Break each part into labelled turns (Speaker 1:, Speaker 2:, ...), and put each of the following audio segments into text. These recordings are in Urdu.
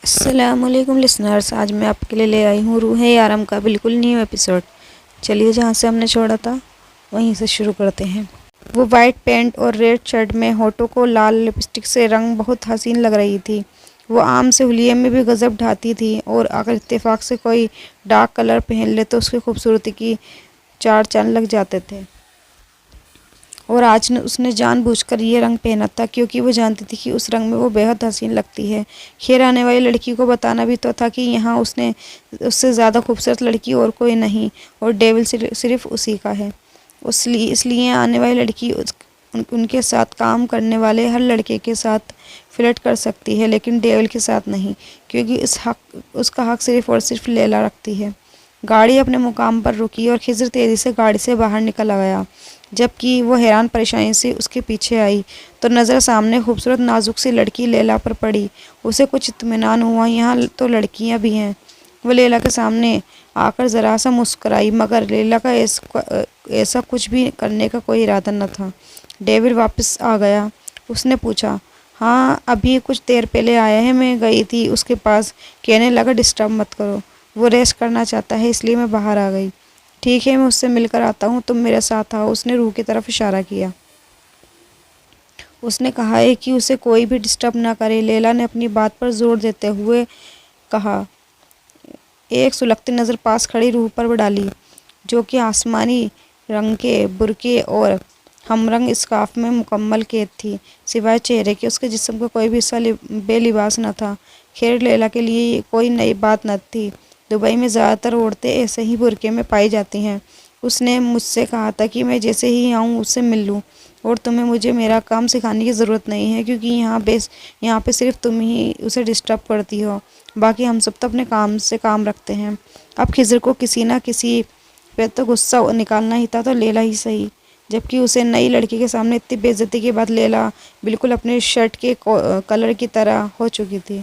Speaker 1: السلام علیکم لسنرز، آج میں آپ کے لیے لے آئی ہوں روح یارم کا بالکل نیو ایپیسوڈ۔ چلیے جہاں سے ہم نے چھوڑا تھا وہیں سے شروع کرتے ہیں۔ وہ وائٹ پینٹ اور ریڈ شرٹ میں ہونٹوں کو لال لپسٹک سے رنگ بہت حسین لگ رہی تھی۔ وہ عام سے حلیے میں بھی غضب ڈھاتی تھی اور اگر اتفاق سے کوئی ڈارک کلر پہن لے تو اس کی خوبصورتی کی چار چاند لگ جاتے تھے۔ اور آج اس نے جان بوجھ کر یہ رنگ پہنا تھا کیونکہ وہ جانتی تھی کہ اس رنگ میں وہ بے حد حسین لگتی ہے۔ خیر آنے والی لڑکی کو بتانا بھی تو تھا کہ یہاں اس سے زیادہ خوبصورت لڑکی اور کوئی نہیں اور ڈیول صرف اسی کا ہے۔ اس لیے آنے والی لڑکی ان کے ساتھ کام کرنے والے ہر لڑکے کے ساتھ فلرٹ کر سکتی ہے لیکن ڈیول کے ساتھ نہیں، کیونکہ اس کا حق صرف اور صرف لیلا رکھتی ہے۔ گاڑی اپنے مقام پر رکی اور خضر تیزی سے گاڑی سے باہر نکل آیا۔ جبکہ وہ حیران پریشانی سے اس کے پیچھے آئی تو نظر سامنے خوبصورت نازک سی لڑکی لیلا پر پڑی۔ اسے کچھ اطمینان ہوا، یہاں تو لڑکیاں بھی ہیں۔ وہ لیلا کے سامنے آ کر ذرا سا مسکرائی مگر لیلا کا ایسا کچھ بھی کرنے کا کوئی ارادہ نہ تھا۔ ڈیول واپس آ گیا۔ اس نے پوچھا، ہاں ابھی کچھ دیر پہلے آیا ہے، میں گئی تھی اس کے پاس، کہنے لگا ڈسٹرب مت کرو، وہ ریسٹ کرنا چاہتا ہے اس لیے میں باہر آ گئی۔ ٹھیک ہے، میں اس سے مل کر آتا ہوں، تم میرے ساتھ آؤ، اس نے روح کی طرف اشارہ کیا۔ اس نے کہا ہے کہ اسے کوئی بھی ڈسٹرب نہ کرے، لیلا نے اپنی بات پر زور دیتے ہوئے کہا۔ ایک سلگتی نظر پاس کھڑی روح پر ڈالی جو کہ آسمانی رنگ کے برقعے اور ہم رنگ اسکارف میں مکمل قید تھی، سوائے چہرے کے اس کے جسم کا کوئی بھی حصہ بے لباس نہ تھا۔ خیر لیلا کے لیے یہ کوئی نئی بات نہ تھی، دبئی میں زیادہ تر عورتیں ایسے ہی برقعے میں پائی جاتی ہیں۔ اس نے مجھ سے کہا تھا کہ میں جیسے ہی آؤں اس سے مل لوں اور تمہیں مجھے میرا کام سکھانے کی ضرورت نہیں ہے کیونکہ یہاں پہ صرف تم ہی اسے ڈسٹرب کرتی ہو، باقی ہم سب تو اپنے کام سے کام رکھتے ہیں۔ اب خضر کو کسی نہ کسی پہ تو غصہ نکالنا ہی تھا، تو لیلا ہی صحیح، جبکہ اسے نئی لڑکی کے سامنے اتنی بے عزتی کے بعد لیلا بالکل اپنے شرٹ کے کلر کی طرح ہو چکی تھی۔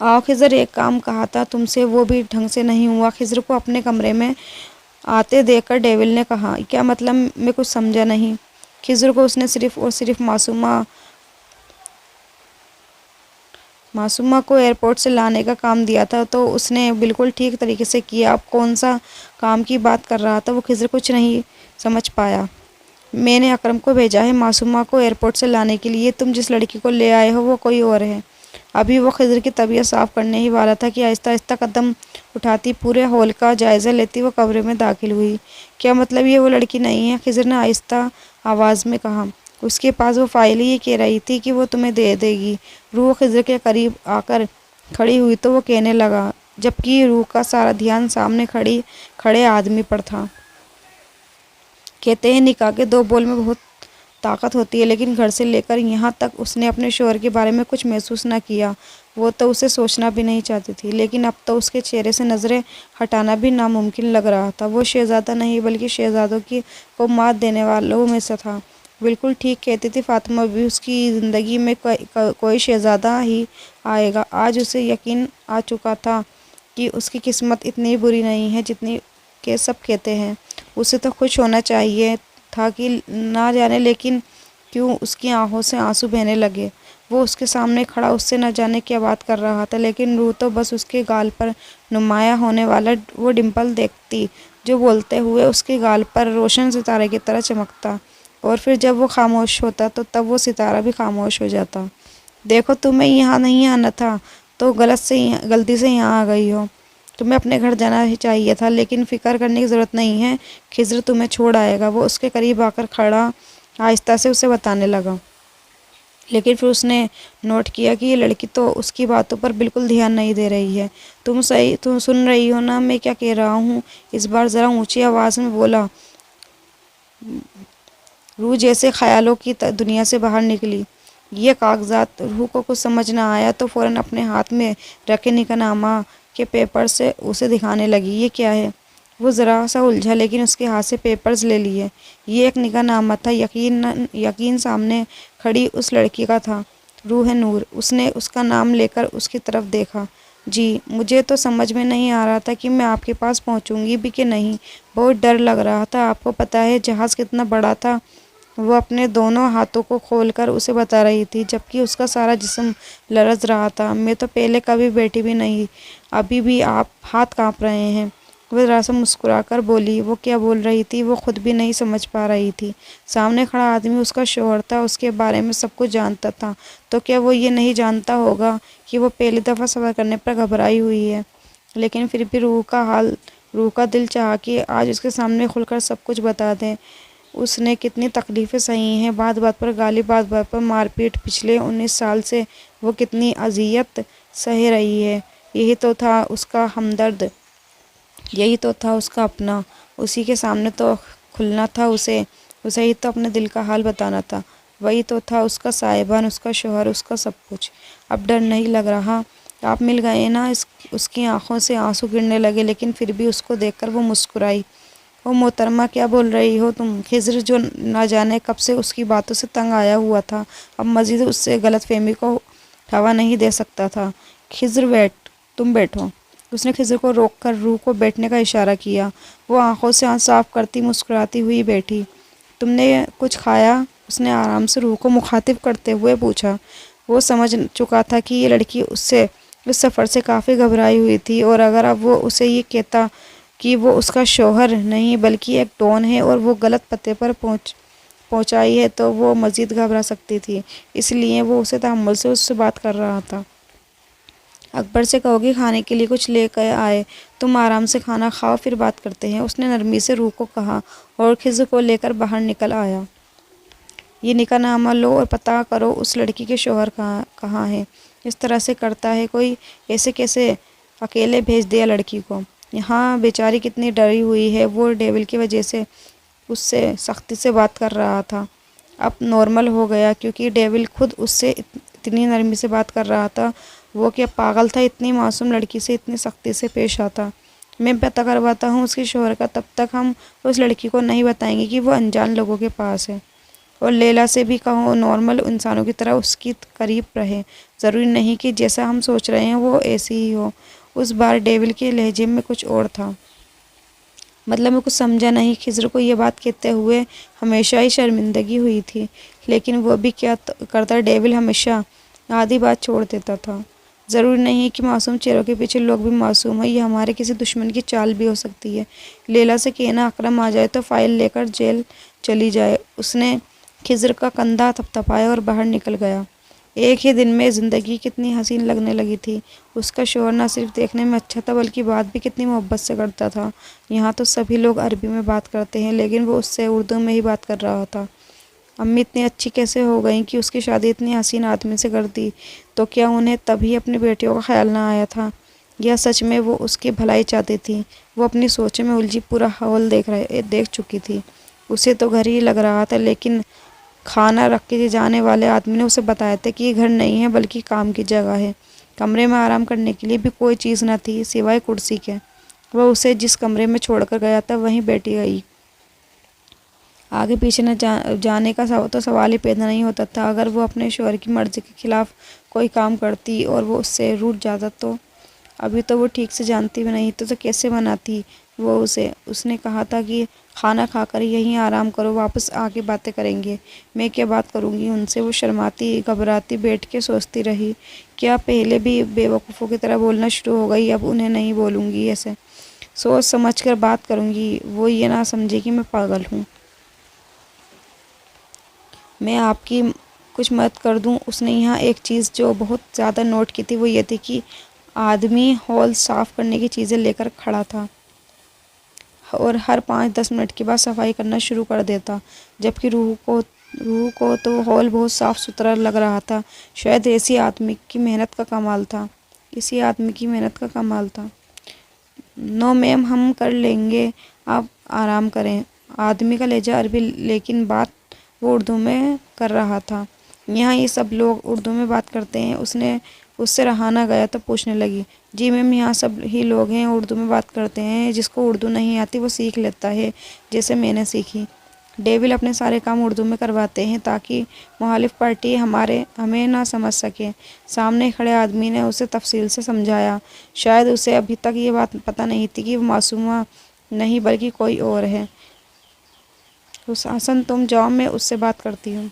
Speaker 1: آؤ خضر، ایک کام کہا تھا تم سے، وہ بھی ڈھنگ سے نہیں ہوا، خضر کو اپنے کمرے میں آتے دیکھ کر ڈیول نے کہا۔ کیا مطلب؟ میں کچھ سمجھا نہیں۔ خضر کو اس نے صرف اور صرف معصومہ کو ایئرپورٹ سے لانے کا کام دیا تھا تو اس نے بالکل ٹھیک طریقے سے کیا۔ اب کون سا کام کی بات کر رہا تھا وہ خضر کچھ نہیں سمجھ پایا۔ میں نے اکرم کو بھیجا ہے معصومہ کو ایئرپورٹ سے لانے کے لیے، تم جس لڑکی کو لے آئے ہو وہ کوئی اور ہے۔ ابھی وہ خضر کی طبیعت صاف کرنے ہی والا تھا کہ آہستہ آہستہ قدم اٹھاتی پورے ہال کا جائزہ لیتی وہ کمرے میں داخل ہوئی۔ کیا مطلب یہ وہ لڑکی نہیں ہے؟ خضر نے آہستہ آواز میں کہا۔ اس کے پاس وہ فائل ہی یہ کہہ رہی تھی کہ وہ تمہیں دے دے گی۔ روح خضر کے قریب آ کر کھڑی ہوئی تو وہ کہنے لگا، جبکہ روح کا سارا دھیان سامنے کھڑے آدمی پر تھا۔ کہتے ہیں نکاح کے دو بول میں بہت طاقت ہوتی ہے، لیکن گھر سے لے کر یہاں تک اس نے اپنے شوہر کے بارے میں کچھ محسوس نہ کیا۔ وہ تو اسے سوچنا بھی نہیں چاہتی تھی، لیکن اب تو اس کے چہرے سے نظریں ہٹانا بھی ناممکن لگ رہا تھا۔ وہ شہزادہ نہیں بلکہ شہزادوں کو مات دینے والوں میں سے تھا۔ بالکل ٹھیک کہتی تھی فاطمہ بھی، اس کی زندگی میں کوئی شہزادہ ہی آئے گا۔ آج اسے یقین آ چکا تھا کہ اس کی قسمت اتنی بری نہیں ہے جتنی کہ سب کہتے ہیں۔ اسے تو خوش ہونا چاہیے تھا کہ نہ جانے لیکن کیوں اس کی آنکھوں سے آنسو بہنے لگے۔ وہ اس کے سامنے کھڑا اس سے نہ جانے کیا بات کر رہا تھا، لیکن روح تو بس اس کے گال پر نمایاں ہونے والا وہ ڈمپل دیکھتی جو بولتے ہوئے اس کے گال پر روشن ستارے کی طرح چمکتا، اور پھر جب وہ خاموش ہوتا تو تب وہ ستارہ بھی خاموش ہو جاتا۔ دیکھو، تمہیں یہاں نہیں آنا تھا تو غلطی سے یہاں آ گئی ہو، تمہیں اپنے گھر جانا چاہیے تھا، لیکن فکر کرنے کی ضرورت نہیں ہے، خضر تمہیں چھوڑ آئے گا۔ وہ اس کے قریب آ کر کھڑا آہستہ سے اسے بتانے لگا، لیکن پھر اس نے نوٹ کیا کہ یہ لڑکی تو اس کی باتوں پر بالکل دھیان نہیں دے رہی ہے۔ تم سن رہی ہو نا میں کیا کہہ رہا ہوں؟ اس بار ذرا اونچی آواز میں بولا۔ روح جیسے خیالوں کی دنیا سے باہر نکلی۔ یہ کاغذات، روح کو کچھ سمجھ نہ آیا تو فوراً اپنے ہاتھ میں رکھے نکاح نامہ کے پیپر سے اسے دکھانے لگی۔ یہ کیا ہے؟ وہ ذرا سا الجھا لیکن اس کے ہاتھ سے پیپرز لے لیے۔ یہ ایک نکاح نامہ تھا، یقین سامنے کھڑی اس لڑکی کا تھا، روح نور۔ اس نے اس کا نام لے کر اس کی طرف دیکھا۔ جی، مجھے تو سمجھ میں نہیں آ رہا تھا کہ میں آپ کے پاس پہنچوں گی بھی کہ نہیں، بہت ڈر لگ رہا تھا۔ آپ کو پتہ ہے جہاز کتنا بڑا تھا، وہ اپنے دونوں ہاتھوں کو کھول کر اسے بتا رہی تھی، جبکہ اس کا سارا جسم لرز رہا تھا۔ میں تو پہلے کبھی بیٹھی بھی نہیں، ابھی بھی آپ ہاتھ کانپ رہے ہیں۔ وہ ذرا سا مسکرا کر بولی۔ وہ کیا بول رہی تھی وہ خود بھی نہیں سمجھ پا رہی تھی۔ سامنے کھڑا آدمی اس کا شوہر تھا، اس کے بارے میں سب کچھ جانتا تھا، تو کیا وہ یہ نہیں جانتا ہوگا کہ وہ پہلی دفعہ سفر کرنے پر گھبرائی ہوئی ہے؟ لیکن پھر بھی روح کا دل چاہا کہ آج اس کے سامنے کھل کر سب کچھ بتا دیں۔ اس نے کتنی تکلیفیں سہی ہیں، بات بات پر گالی، بات بات پر مار پیٹ، پچھلے 19 سال سے وہ کتنی اذیت سہے رہی ہے۔ یہی تو تھا اس کا ہمدرد، یہی تو تھا اس کا اپنا، اسی کے سامنے تو کھلنا تھا اسے ہی تو اپنے دل کا حال بتانا تھا۔ وہی تو تھا اس کا صاحبان، اس کا شوہر، اس کا سب کچھ۔ اب ڈر نہیں لگ رہا؟ آپ مل گئے نا؟ اس کی آنکھوں سے آنسو گرنے لگے، لیکن پھر بھی اس کو دیکھ کر وہ مسکرائی۔ او محترمہ، کیا بول رہی ہو تم؟ خضر، جو نہ جانے کب سے اس کی باتوں سے تنگ آیا ہوا تھا، اب مزید اس سے غلط فہمی کو ہوا نہیں دے سکتا تھا۔ خضر تم بیٹھو۔ اس نے خضر کو روک کر روح کو بیٹھنے کا اشارہ کیا۔ وہ آنکھوں سے آنسو صاف کرتی مسکراتی ہوئی بیٹھی۔ تم نے کچھ کھایا؟ اس نے آرام سے روح کو مخاطب کرتے ہوئے پوچھا۔ وہ سمجھ چکا تھا کہ یہ لڑکی اس سفر سے کافی گھبرائی ہوئی تھی، اور اگر اب وہ اسے یہ کہتا کہ وہ اس کا شوہر نہیں بلکہ ایک ڈون ہے اور وہ غلط پتے پر پہنچائی ہے تو وہ مزید گھبرا سکتی تھی۔ اس لیے وہ اسے تحمل سے اس سے بات کر رہا تھا۔ اکبر سے کہو کہ کھانے کے لیے کچھ لے کر آئے، تم آرام سے کھانا کھاؤ، پھر بات کرتے ہیں، اس نے نرمی سے روح کو کہا، اور خضر کو لے کر باہر نکل آیا۔ یہ نکاح نامہ لو اور پتہ کرو اس لڑکی کے شوہر کہاں ہے۔ اس طرح سے کرتا ہے کوئی؟ ایسے کیسے اکیلے بھیج دیا لڑکی کو؟ یہاں بیچاری کتنی ڈری ہوئی ہے۔ وہ ڈیول کی وجہ سے اس سے سختی سے بات کر رہا تھا، اب نارمل ہو گیا کیونکہ ڈیول خود اس سے اتنی نرمی سے بات کر رہا تھا۔ وہ کیا پاگل تھا اتنی معصوم لڑکی سے اتنی سختی سے پیش آتا؟ میں پتہ کرواتا ہوں اس کے شوہر کا، تب تک ہم اس لڑکی کو نہیں بتائیں گے کہ وہ انجان لوگوں کے پاس ہے۔ اور لیلا سے بھی کہو نارمل انسانوں کی طرح اس کی قریب رہے، ضروری نہیں کہ جیسا ہم سوچ رہے ہیں وہ ایسی ہی ہو۔ اس بار ڈیول کے لہجے میں کچھ اور تھا۔ مطلب میں کچھ سمجھا نہیں۔ خضر کو یہ بات کہتے ہوئے ہمیشہ ہی شرمندگی ہوئی تھی، لیکن وہ بھی کیا کرتا، ڈیول ہمیشہ آدھی بات چھوڑ دیتا تھا۔ ضروری نہیں کہ معصوم چہروں کے پیچھے لوگ بھی معصوم ہیں، یہ ہمارے کسی دشمن کی چال بھی ہو سکتی ہے۔ لیلا سے کہنا اکرم آ جائے تو فائل لے کر جیل چلی جائے۔ اس نے خضر کا کندھا تھپتھپایا اور باہر نکل گیا۔ ایک ہی دن میں زندگی کتنی حسین لگنے لگی تھی۔ اس کا شوہر نہ صرف دیکھنے میں اچھا تھا بلکہ بات بھی کتنی محبت سے کرتا تھا۔ یہاں تو سبھی لوگ عربی میں بات کرتے ہیں، لیکن وہ اس سے اردو میں ہی بات کر رہا تھا۔ امی اتنی اچھی کیسے ہو گئیں کہ اس کی شادی اتنی حسین آدمی سے کر دی؟ تو کیا انہیں تبھی اپنی بیٹیوں کا خیال نہ آیا تھا، یا سچ میں وہ اس کی بھلائی چاہتی تھی؟ وہ اپنی سوچوں میں الجھی پورا حال دیکھ چکی تھی۔ اسے تو گھر ہی لگ رہا تھا، لیکن کھانا رکھ کے جانے والے آدمی نے اسے بتایا تھا کہ یہ گھر نہیں ہے بلکہ کام کی جگہ ہے۔ کمرے میں آرام کرنے کے لیے بھی کوئی چیز نہ تھی سوائے کرسی کے۔ وہ اسے جس کمرے میں چھوڑ کر گیا تھا وہیں بیٹھی گئی۔ آگے پیچھے نہ جانے کا تو سوال ہی پیدا نہیں ہوتا تھا۔ اگر وہ اپنے شوہر کی مرضی کے خلاف کوئی کام کرتی اور وہ اس سے روٹھ جاتا تو؟ ابھی تو وہ ٹھیک سے جانتی بھی نہیں تو کیسے مناتی وہ اسے؟ اس نے کہا تھا کہ کھانا کھا کر یہیں آرام کرو، واپس آ کے باتیں کریں گے۔ میں کیا بات کروں گی ان سے؟ وہ شرماتی گھبراتی بیٹھ کے سوچتی رہی، کیا پہلے بھی بے وقوفوں کی طرح بولنا شروع ہو گئی؟ اب انہیں نہیں بولوں گی، ایسے سوچ سمجھ کر بات کروں گی، وہ یہ نہ سمجھے کہ میں پاگل ہوں۔ میں آپ کی کچھ مدد کر دوں؟ اس نے یہاں ایک چیز جو بہت زیادہ نوٹ کی تھی، وہ یہ تھی کہ آدمی ہال صاف کرنے کی چیزیں لے کر کھڑا تھا اور ہر 5-10 منٹ کے بعد صفائی کرنا شروع کر دیتا، جبکہ روح کو تو ہال بہت صاف ستھرا لگ رہا تھا۔ شاید اسی آدمی کی محنت کا کمال تھا۔ نو میم، ہم کر لیں گے، آپ آرام کریں۔ آدمی کا لہجہ عربی، لیکن بات وہ اردو میں کر رہا تھا۔ یہاں یہ سب لوگ اردو میں بات کرتے ہیں؟ اس سے رہا نہ گیا تو پوچھنے لگی، جی میم، یہاں سب ہی لوگ ہیں اردو میں بات کرتے ہیں، جس کو اردو نہیں آتی وہ سیکھ لیتا ہے، جیسے میں نے سیکھی۔ ڈیول اپنے سارے کام اردو میں کرواتے ہیں تاکہ مخالف پارٹی ہمیں نہ سمجھ سکے۔ سامنے کھڑے آدمی نے اسے تفصیل سے سمجھایا۔ شاید اسے ابھی تک یہ بات پتہ نہیں تھی کہ وہ معصومہ نہیں بلکہ کوئی اور ہے۔ حسن تم جاؤ، میں اس سے بات کرتی ہوں۔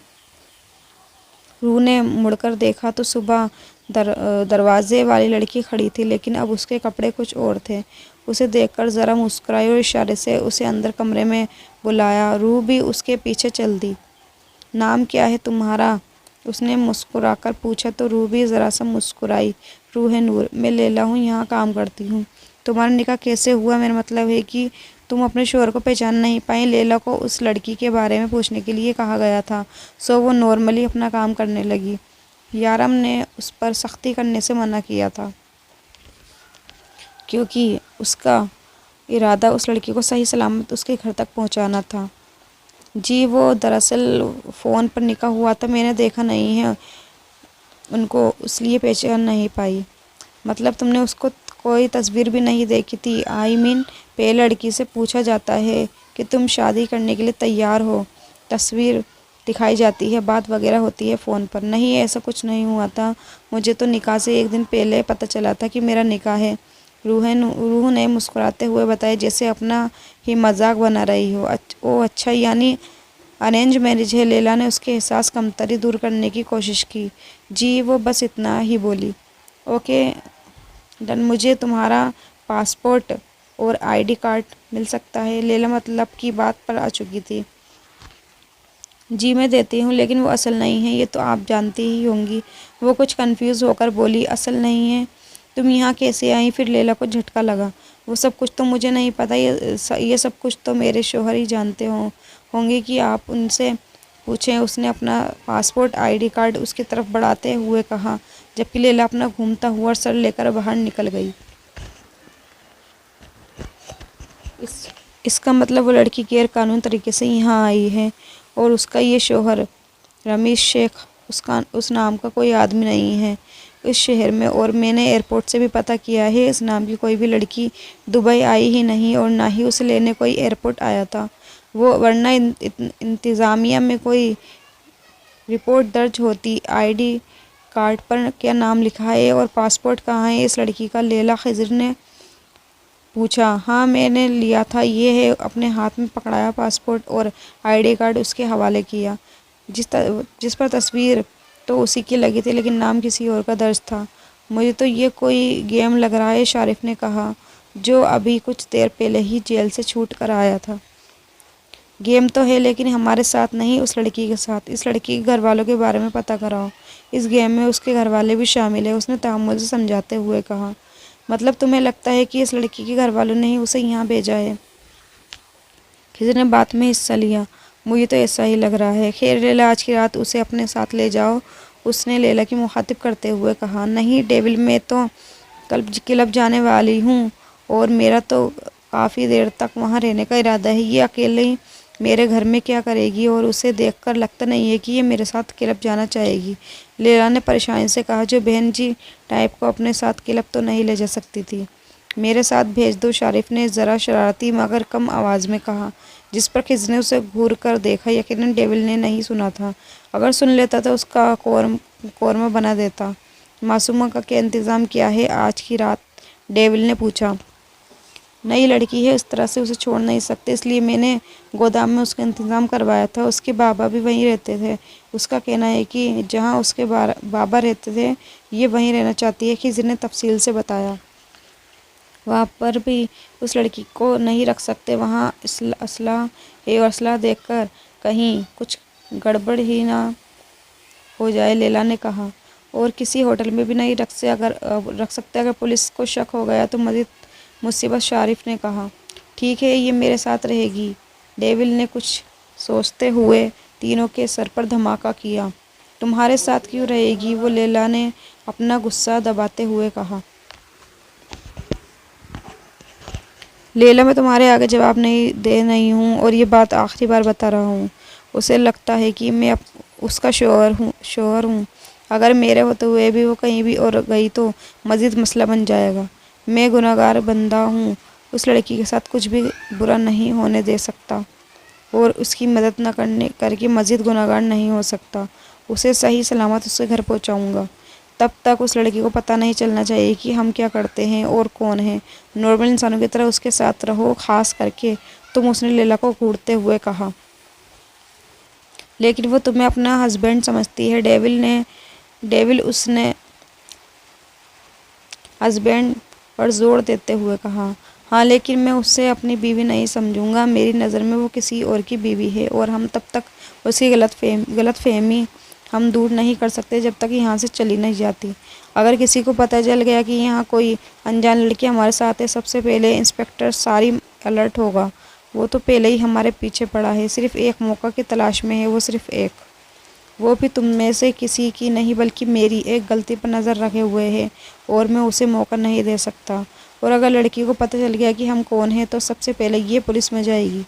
Speaker 1: روح نے مڑ کر دیکھا تو صبح دروازے والی لڑکی کھڑی تھی، لیکن اب اس کے کپڑے کچھ اور تھے۔ اسے دیکھ کر ذرا مسکرائی اور اشارے سے اسے اندر کمرے میں بلایا۔ روح بھی اس کے پیچھے چل دی۔ نام کیا ہے تمہارا؟ اس نے مسکرا کر پوچھا تو روح بھی ذرا سا مسکرائی۔ روح نور، میں لیلا ہوں، یہاں کام کرتی ہوں۔ تمہارا نکاح کیسے ہوا؟ میرا مطلب ہے کہ تم اپنے شوہر کو پہچان نہیں پائیں۔ لیلا کو اس لڑکی کے بارے میں پوچھنے کے لیے کہا گیا تھا، سو وہ نارملی اپنا کام کرنے لگی۔ یارم نے اس پر سختی کرنے سے منع کیا تھا، کیونکہ اس کا ارادہ اس لڑکی کو صحیح سلامت اس کے گھر تک پہنچانا تھا۔ جی، وہ دراصل فون پر نکاح ہوا تھا، میں نے دیکھا نہیں ہے ان کو، اس لیے پہچان نہیں پائی۔ مطلب تم نے اس کو کوئی تصویر بھی نہیں دیکھی تھی؟ پہلے لڑکی سے پوچھا جاتا ہے کہ تم شادی کرنے کے لیے تیار ہو، تصویر دکھائی جاتی ہے، بات وغیرہ ہوتی ہے فون پر۔ نہیں، ایسا کچھ نہیں ہوا تھا، مجھے تو نکاح سے ایک دن پہلے پتہ چلا تھا کہ میرا نکاح ہے۔ روح نے مسکراتے ہوئے بتایا، جیسے اپنا ہی مذاق بنا رہی ہو۔ اوہ اچھا، یعنی ارینج میرج ہے؟ لیلا نے اس کے احساس کمتری دور کرنے کی کوشش کی۔ جی، وہ بس اتنا ہی بولی۔ اوکے ڈن، مجھے تمہارا پاسپورٹ اور ID کارڈ مل سکتا ہے؟ لیلا مطلب کی بات پر آ چکی تھی۔ جی میں دیتی ہوں، لیکن وہ اصل نہیں ہے، یہ تو آپ جانتی ہی ہوں گی۔ وہ کچھ کنفیوز ہو کر بولی، اصل نہیں ہے؟ تم یہاں کیسے آئیں؟ پھر لیلا کو جھٹکا لگا۔ وہ سب کچھ تو مجھے نہیں پتہ، یہ سب کچھ تو میرے شوہر ہی جانتے ہوں گے کہ آپ ان سے پوچھیں۔ اس نے اپنا پاسپورٹ ID کارڈ اس کی طرف بڑھاتے ہوئے کہا، جبکہ لیلا اپنا گھومتا ہوا سر لے کر باہر نکل گئی۔ اس کا مطلب وہ لڑکی غیر قانونی طریقے سے یہاں آئی ہے، اور اس کا یہ شوہر رمیش شیخ، اس نام کا کوئی آدمی نہیں ہے اس شہر میں، اور میں نے ایئرپورٹ سے بھی پتہ کیا ہے، اس نام کی کوئی بھی لڑکی دبئی آئی ہی نہیں، اور نہ ہی اسے لینے کوئی ایئرپورٹ آیا تھا۔ ورنہ انتظامیہ میں کوئی رپورٹ درج ہوتی۔ ID کارڈ پر کیا نام لکھا ہے اور پاسپورٹ کہاں ہے اس لڑکی کا؟ لیلا خضر نے پوچھا۔ ہاں میں نے لیا تھا، یہ ہے۔ اپنے ہاتھ میں پکڑایا پاسپورٹ اور ID کارڈ اس کے حوالے کیا، جس پر تصویر تو اسی کی لگی تھی، لیکن نام کسی اور کا درج تھا۔ مجھے تو یہ کوئی گیم لگ رہا ہے، شارف نے کہا، جو ابھی کچھ دیر پہلے ہی جیل سے چھوٹ کر آیا تھا۔ گیم تو ہے، لیکن ہمارے ساتھ نہیں، اس لڑکی کے ساتھ۔ اس لڑکی کے گھر والوں کے بارے میں پتہ کراؤ، اس گیم میں اس کے گھر والے بھی شامل ہیں، اس نے تحمل سے سمجھاتے ہوئے کہا۔ مطلب تمہیں لگتا ہے کہ اس لڑکی کے گھر والوں نے ہی اسے یہاں بھیجا ہے؟ خضر نے بات میں حصہ لیا۔ مجھے تو ایسا ہی لگ رہا ہے۔ خیر لیلا، آج کی رات اسے اپنے ساتھ لے جاؤ، اس نے لیلا کی مخاطب کرتے ہوئے کہا۔ نہیں ڈیول، میں تو کلب جانے والی ہوں، اور میرا تو کافی دیر تک وہاں رہنے کا ارادہ ہے۔ یہ اکیلے میرے گھر میں کیا کرے گی؟ اور اسے دیکھ کر لگتا نہیں ہے کہ یہ میرے ساتھ کلب جانا چاہے گی، لیلا نے پریشانی سے کہا، جو بہن جی ٹائپ کو اپنے ساتھ کلب تو نہیں لے جا سکتی تھی؟ میرے ساتھ بھیج دو، شارف نے ذرا شرارتی مگر کم آواز میں کہا، جس پر خضر نے اسے گھور کر دیکھا۔ یقیناً ڈیول نے نہیں سنا تھا، اگر سن لیتا تو اس کا قورمہ بنا دیتا۔ معصومہ کا کیا انتظام کیا ہے آج کی رات؟ ڈیول نے پوچھا۔ نئی لڑکی ہے، اس طرح سے اسے چھوڑ نہیں سکتے، اس لیے میں نے گودام میں اس کا انتظام کروایا تھا۔ اس کے بابا بھی وہیں رہتے تھے، اس کا کہنا ہے کہ جہاں اس کے بابا رہتے تھے یہ وہیں رہنا چاہتی ہے، خضر نے تفصیل سے بتایا۔ وہاں پر بھی اس لڑکی کو نہیں رکھ سکتے، وہاں اسلحہ ہے، اور اسلحہ دیکھ کر کہیں کچھ گڑبڑ ہی نہ ہو جائے، لیلا نے کہا۔ اور کسی ہوٹل میں بھی نہیں رکھ سکتے، اگر پولیس کو شک ہو گیا تو مزید مصیبت، شارف نے کہا۔ ٹھیک ہے، یہ میرے ساتھ رہے گی، ڈیول نے کچھ سوچتے ہوئے تینوں کے سر پر دھماکہ کیا۔ تمہارے ساتھ کیوں رہے گی وہ؟ لیلا نے اپنا غصہ دباتے ہوئے کہا۔ لیلا، میں تمہارے آگے جواب دے نہیں ہوں، اور یہ بات آخری بار بتا رہا ہوں۔ اسے لگتا ہے کہ میں اس کا شوہر ہوں، اگر میرے ہوتے ہوئے بھی وہ کہیں بھی اور گئی تو مزید مسئلہ بن جائے گا۔ میں گنہگار بندہ ہوں، اس لڑکی کے ساتھ کچھ بھی برا نہیں ہونے دے سکتا، اور اس کی مدد نہ کر کے مزید گنہگار نہیں ہو سکتا۔ اسے صحیح سلامت اس کے گھر پہنچاؤں گا، تب تک اس لڑکی کو پتہ نہیں چلنا چاہیے کہ ہم کیا کرتے ہیں اور کون ہیں۔ نارمل انسانوں کی طرح اس کے ساتھ رہو، خاص کر کے تم، اس نے لیلا کو گھورتے ہوئے کہا۔ لیکن وہ تمہیں اپنا ہسبینڈ سمجھتی ہے۔ ڈیول اس نے ہسبینڈ پر زور دیتے ہوئے کہا۔ ہاں، لیکن میں اسے اپنی بیوی نہیں سمجھوں گا۔ میری نظر میں وہ کسی اور کی بیوی ہے اور ہم تب تک اس کی غلط فہمی ہم دور نہیں کر سکتے جب تک یہاں سے چلی نہیں جاتی۔ اگر کسی کو پتہ چل گیا کہ یہاں کوئی انجان لڑکی ہمارے ساتھ ہے، سب سے پہلے انسپکٹر سارم الرٹ ہوگا۔ وہ تو پہلے ہی ہمارے پیچھے پڑا ہے، صرف ایک موقع کی تلاش میں ہے، وہ صرف ایک۔ وہ بھی تم میں سے کسی کی نہیں بلکہ میری ایک غلطی پر نظر رکھے ہوئے ہے اور میں اسے موقع نہیں دے سکتا۔ اور اگر لڑکی کو پتہ چل گیا کہ ہم کون ہیں تو سب سے پہلے یہ پولیس میں جائے گی۔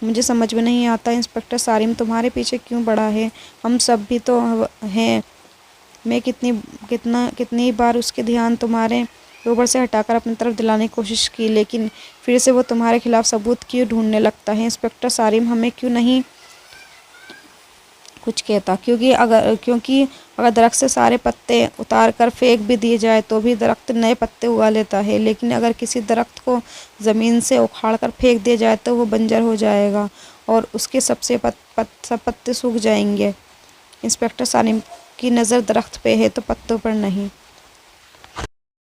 Speaker 1: مجھے سمجھ میں نہیں آتا انسپکٹر سارم تمہارے پیچھے کیوں پڑا ہے؟ ہم سب بھی تو ہیں۔ میں کتنی بار اس کے دھیان تمہارے اوپر سے ہٹا کر اپنی طرف دلانے کی کوشش کی، لیکن پھر سے وہ تمہارے خلاف ثبوت کیوں ڈھونڈنے لگتا ہے؟ انسپکٹر سارم ہمیں کیوں نہیں کچھ کہتا؟ کیونکہ اگر درخت سے سارے پتے اتار کر پھینک بھی دیے جائے تو بھی درخت نئے پتے اگا لیتا ہے، لیکن اگر کسی درخت کو زمین سے اکھاڑ کر پھینک دیا جائے تو وہ بنجر ہو جائے گا اور اس کے سب پتے سوکھ جائیں گے۔ انسپکٹر سارم کی نظر درخت پہ ہے تو پتوں پر نہیں۔